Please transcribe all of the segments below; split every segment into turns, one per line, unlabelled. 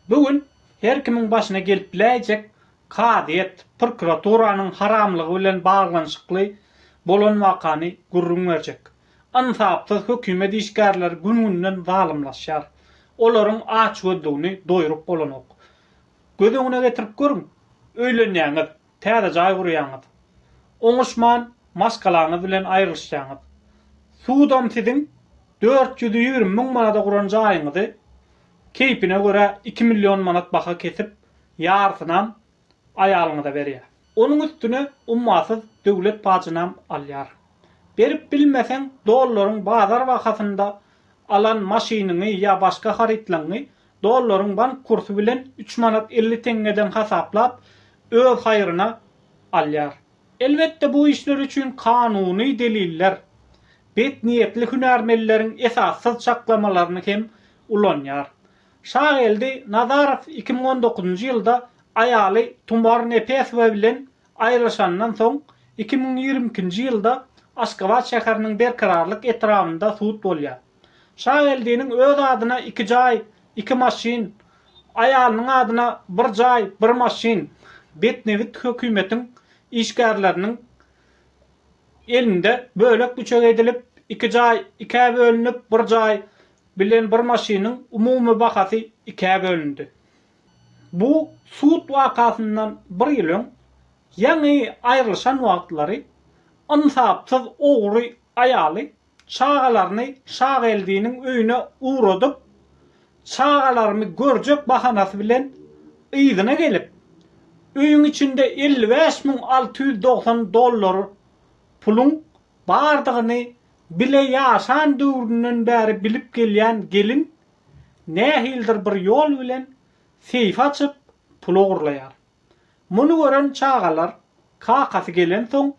Bugün her kimin başına gelip biläjek kadiýet, prokuraturanyň haramlygy bilen baglanyşykly bolan wakany gurrun berjek. Ansapsız hökümet işgärleri gün-günden zalymlaşýar. Olaryň aç gözlüğini doýurup bolanok. Gözüňe getirip görüň. Öýlenýäňiz, täze jaý gurýaňyz. Oňuşman maskalaňyz bilen aýryşýaňyz. Suwdam siziň 420 000 manata guran jaýyňyzy keypine göre 2 milyon manat baka kesip ýarsyna aýalyňyza berýär. Onuň üstüne ummasyz döwlet pajynam alýar. Berip bilmeseň dollaryň bazar wakasynda alan maşynyny ýa başga haritlaryny dollaryň bank kursy bilen 3 manat 50 tengeden hasaplap öz haýryna alýar. Elbetde bu işler üçin kanuny deliller, bet niýetli hünärmelleriň esassyz çaklamalaryny hem ulanýar. Şageldi Nazarov 2019 ýylda aýaly Tumar Nepesova bilen aýryşandan soň 2022 ýylda Aşgabat şäheriniň berkararlyk etrafynda suwut bolýar. Şageldiň öz adyna 2 jaý, 2 maşyn, aýalynyň adyna 1 jaý, 1 maşyn, betnewit hökümetiň işgärleriniň elinde bölek güçe edilip 2 jaý, 2 bölünip 1 jaý bilen 1 maşynyň umumy bahasy 2 bölündi. Bu suwut wakasyndan 1 ýyl öň ýa-ni aýrylşan wagtlary ansapsız ogry aýaly çağalaryny Şageldiň öýüne uğradyp çağalarymy görjek bahanasy bilen ýygyna gelip öýüň içinde 55.690 dollar pulun bardygyny bile ýaşan döwründen bäri bilip gelýän gelin nähildir bir ýol bilen seyf açyp pul ogurlaýar. Muny gören çağalar kakasy gelen soň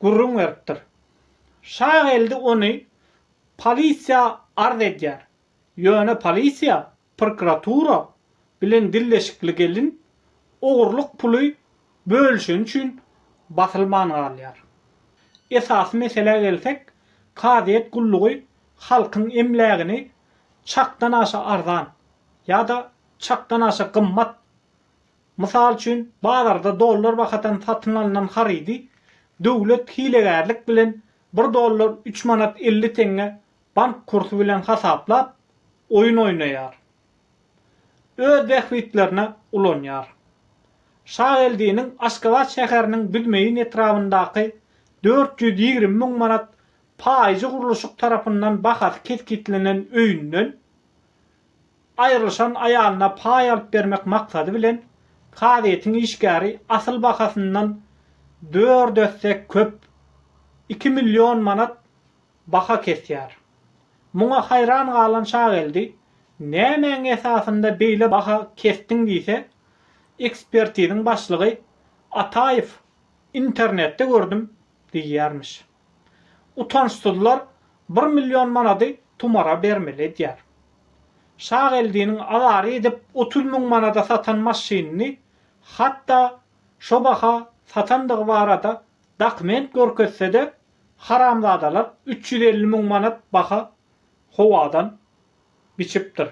gurrun beripdir. Şageldi ony polisiýa arz edýär. Ýöne polisiýa, prokuratura bilen dilleşikli gelin ogurluk puly bölüşen üçin basylmany alýar. Esas mesele gelsek, kadiýet gullugy halkyň emlägini çakdan aşa arzan ýa-da çakdan aşa gymmat. Mysal üçin bazarda dollar bakatan satyn alynan harydy döwlet hilegärlik bilen 1 dollar 3 manat 50 tenge bank kursy bilen hasaplap oyun oýnaýar. Öz behwitlerine ulanýar. Şageldiň Aşgabat şäheriniň bilmeýin etrafyndaky 420 000 manat paýjy guruluşyk tarapyndan bahasy keskitlenen öýünden aýrylşan aýalyna paý alyp bermek maksady bilen kadiýetiň işgäri asyl bahasyndan 4 össe köp 2 milyon manat baha kesýär. Muňa haýran galan Şageldi nämeň esasynda beýle baha kesdiň diýse, ekspertiziň başlygy Ataýew internetde gördüm diýýärmiş. Utançsyzlar 1 milyon manaty Tumara bermeli diýär. Şageldiň agary edip 30 000 manata satan maşynyny hatda şo baha satandygy barada dokument görkezse-de haramzadalar 350 000 manat baha howadan biçipdir.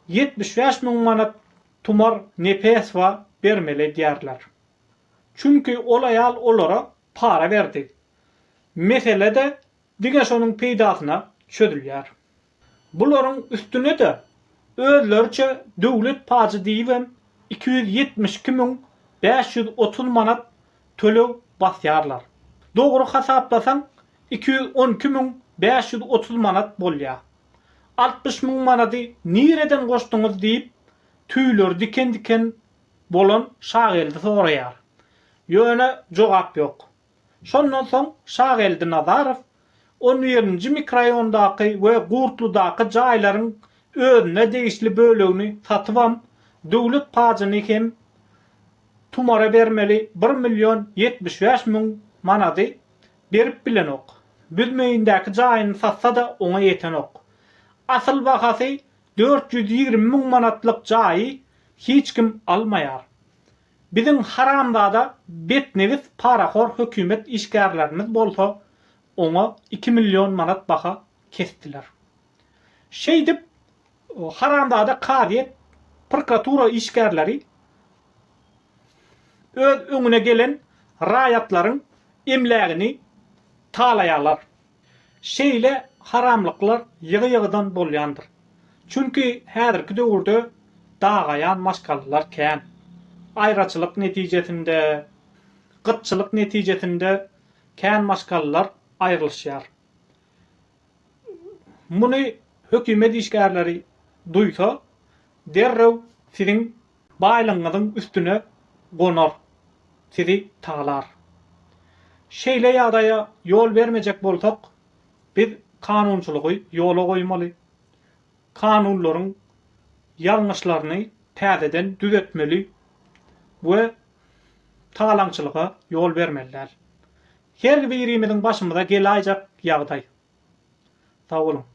75 000 manat Tumar Nepesova bermeli diýerler. Çünki ol aýal olara para berdi. Mesele de diňe şonuň peýdasyna çödülýär. Bularyň üstüne de özlerçe döwlet pajy diýip 272.530 manat tölew basýarlar. Dogry hasaplasaň 212.530 manat bolýar. 60 000 manaty nireden goşdyňyz diýip tüýler diken bolan Şageldi soraýar. Ýöne jogap ýok. Şondan soň Şageldi Nazarov 11-nji mikroraýondaky we Gurtludaky jaýlaryň özüne degişli bölegini satypam, döwlet pajyny hem Tumara bermeli 1 milyon 75 000 manaty berip bilenok. Bilmeýindaky jaýyny satsa da oňa ýetenok. Asyl bahasy 420 000 manatlyk jaýy hiç kim almaýar. Biziň haramzada betnewit paraxor hökümet işgärlerimiz bolsa oňa 2 milyon manat baha kestiler. Şeýdip haramda kadet prokuratura işgärleri öz öňüne gelen raýatlaryň emlägini talaýarlar. Şeýle haramlyklar ýygy-ýygydan bolýandyr. Çünki häzirki döwürde dagaýan maşgallar kän. Aýraçylyk netijesinde, gytçylyk netijesinde kän maşgallar aýrylýar. Muny hökümet işgärleri duýsa, derrew siziň baýlygyňyzyň üstüne gonar, sizi talar. Şeýle ýagdaýa ýol bermejek bolsak, biz kanunçylygy ýola goýmaly. Kanunlaryň ýalňyşlaryny täzeden düzeltmeli we talançylyga ýol bermeliler. Her birimiziň başymyza gelaýjak ýagdaý. Sag bolun.